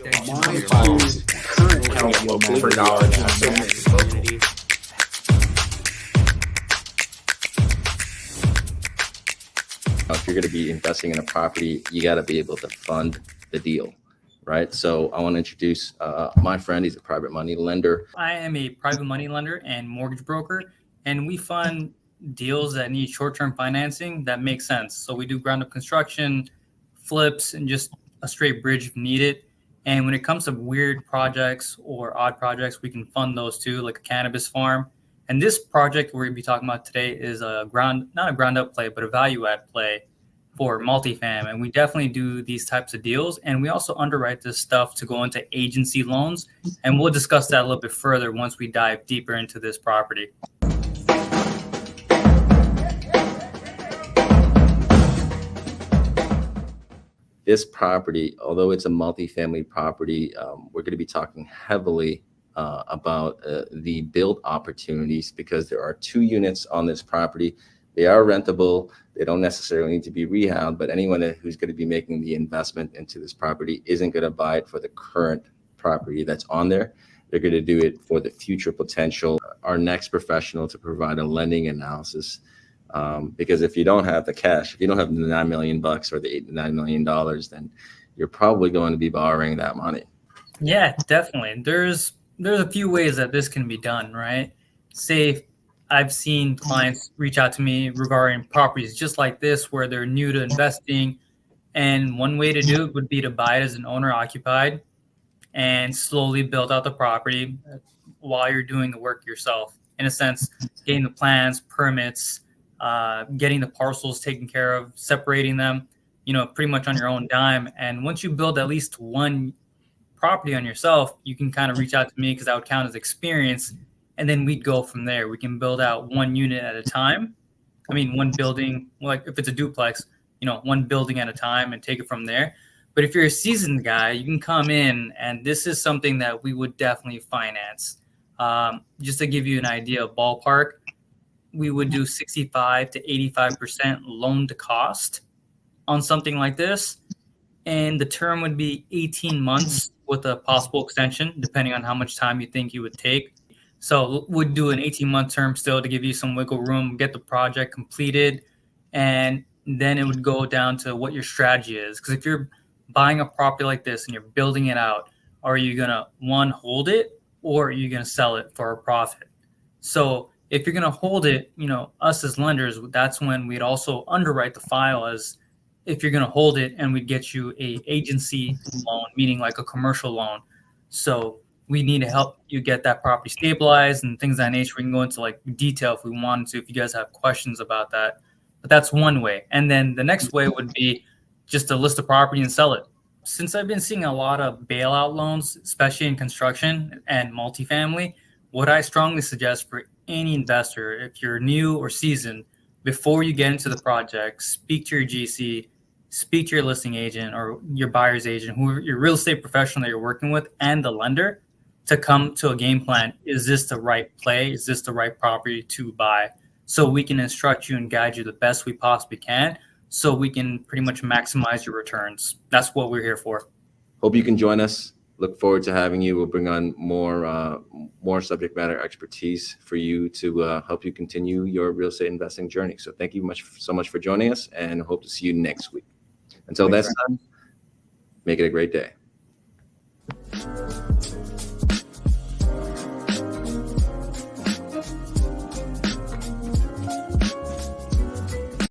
Mine is current account locally for knowledge. If you're going to be investing in a property, you got to be able to fund the deal, right? So I want to introduce my friend. He's a private money lender. I am a private money lender and mortgage broker, and we fund deals that need short-term financing that make sense. So we do ground-up construction, flips, and just a straight bridge if needed. And when it comes to weird projects or odd projects, we can fund those too, like a cannabis farm. And this project we're going to be talking about today is not a ground up play, but a value add play for multifam. And we definitely do these types of deals. And we also underwrite this stuff to go into agency loans. And we'll discuss that a little bit further once we dive deeper into this property. This property, although it's a multifamily property, we're going to be talking heavily about the build opportunities because there are 2 units on this property. They are rentable. They don't necessarily need to be rehabbed, but anyone who's going to be making the investment into this property isn't going to buy it for the current property that's on there. They're going to do it for the future potential. Our next professional to provide a lending analysis, because if you don't have the cash, if you don't have the $9 million or the $8 to $9 million, then you're probably going to be borrowing that money. Yeah, definitely. There's a few ways that this can be done, right? Say I've seen clients reach out to me regarding properties just like this, where they're new to investing. And one way to do it would be to buy it as an owner occupied and slowly build out the property while you're doing the work yourself. In a sense, getting the plans, permits, getting the parcels taken care of, separating them, pretty much on your own dime. And once you build at least one property on yourself, you can kind of reach out to me because that would count as experience. And then we'd go from there. We can build out one unit at a time. I mean, one building, like if it's a duplex, one building at a time and take it from there. But if you're a seasoned guy, you can come in, and this is something that we would definitely finance. Just to give you an idea of ballpark, we would do 65 to 85% loan to cost on something like this. And the term would be 18 months with a possible extension, depending on how much time you think you would take. So we'd do an 18-month term still to give you some wiggle room, get the project completed, and then it would go down to what your strategy is. Because if you're buying a property like this and you're building it out, are you going to, one, hold it, or are you going to sell it for a profit? So if you're going to hold it, us as lenders, that's when we'd also underwrite the file as if you're going to hold it, and we'd get you a agency loan, meaning like a commercial loan. So we need to help you get that property stabilized and things of that nature. We can go into like detail if we wanted to, if you guys have questions about that. But that's one way. And then the next way would be just to list the property and sell it. Since I've been seeing a lot of bailout loans, especially in construction and multifamily, what I strongly suggest for any investor, if you're new or seasoned, before you get into the project, speak to your GC, speak to your listing agent or your buyer's agent, your real estate professional that you're working with, and the lender, to come to a game plan. Is this the right play? Is this the right property to buy? So we can instruct you and guide you the best we possibly can, so we can pretty much maximize your returns. That's what we're here for. Hope you can join us. Look forward to having you. We'll bring on more subject matter expertise for you to help you continue your real estate investing journey. So thank you so much for joining us, and hope to see you next week. Until next time, make it a great day.